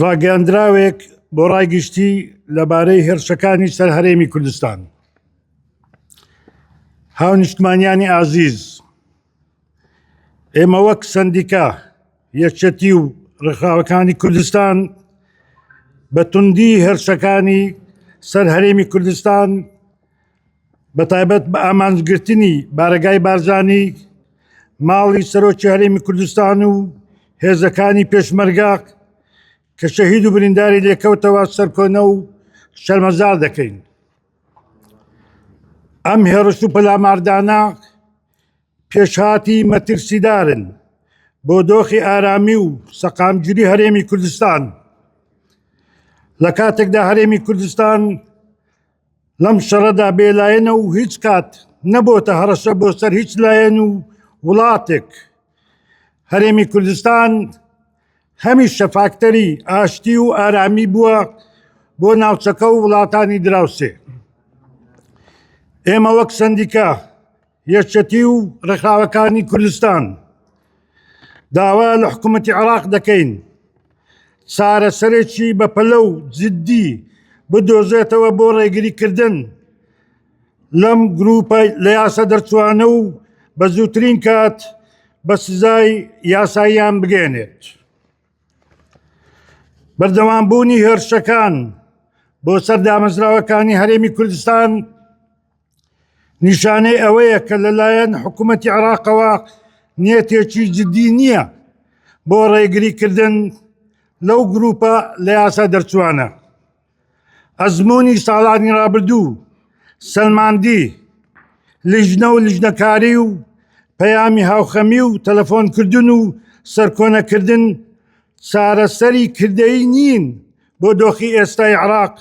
ڕاگەاندراوێک بۆ ڕایگشتی لەبارەی هێرشەکانی سەر هەرێمی کوردستان. هاونیشتمانیانی ئازیز، ئێمە وەک سەندیکا یەکێتی و ڕێکخراوەکانی کوردستان بە توندی هێرشەکانی سەر هەرێمی کوردستان بەتایبەت بە ئامانجگرتنی بارگای بارزانی ماڵی سەرۆکی هەرێمی کوردستان و هێزەکانی پێشمەرگە کە شەهید و برینداری لێکەوتەوە سەرکۆنە و شەرمەزار دەکەین. ئەم هێرش و پەلاماردانە پێشهاتی مەترسیدارن بۆ دۆخی ئارامی و سەقامگیری هەرێمی کوردستان، لە کاتێکدا هەرێمی کوردستان لەم شەڕەدا بێلایەنە و هیچ کات نەبۆتە هەڕەشە بۆ سەر هیچ لایەن و وڵاتێک. هەرێمی کوردستان هەمیشە فاکتەری ئاشتی و ئارامی بووە بۆ ناوچەکە و وڵاتانی دراوسێ. ئێمە وەک سەندیکا یەکێتی و ڕێکخراوەکانی کوردستان داوا لە حکوومەتی عێراق دەکەین چارەسەرێکی بەپەلە و جددی بدۆزێتەوە بۆ ڕێگریکردن لەم گروپە لە یاسا دەرچوانە و بە زووترین کات بە سزای یاساییان بگێنێت. بەردەوامبوونی هێرشەکان بۆ سەر دامەزراوەکانی هەرێمی کوردستان نیشانەی ئەوەیە کە لەلایەن حکوومەتی عێراقەوە نیەتێکی جددی نییە بۆ ڕێگریکردن لەو گروپە لە یاسا دەرچوانە. ئەزموونی ساڵانی ڕابردوو سەلماندی، لیژنە و لیژنەکاری و پەیامی هاوخەمی و تەلەفۆنکردن و سەرکۆنەکردن چارەسەری کردەیی نین بۆ دۆخی ئێستای عێراق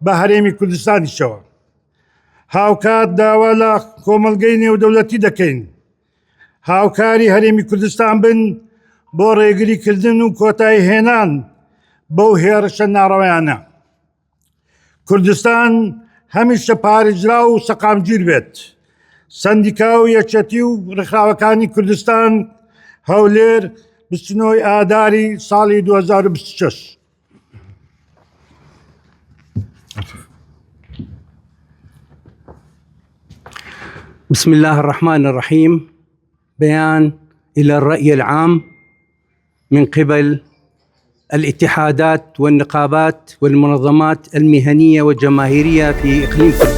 بە هەرێمی کوردستانیشەوە. هاوکات داوا لە کۆمەڵگەی نێودەوڵەتی دەکەین هاوکاری هەرێمی کوردستان بن بۆ ڕێگریکردن و کۆتایی هێنان بەو هێرشە ناڕەوایانە. کوردستان هەمیشە پارێزرا و سەقامگیر بێت. سەندیکا و یەکێتی و ڕێکخراوەکانی کوردستان هەولێر 29 ئاداری ساڵی 2026. بسم الله الرحمن الرحيم. بيان إلى الرأي العام من قبل الاتحادات والنقابات والمنظمات المهنية والجماهيرية في إقليم كردستان.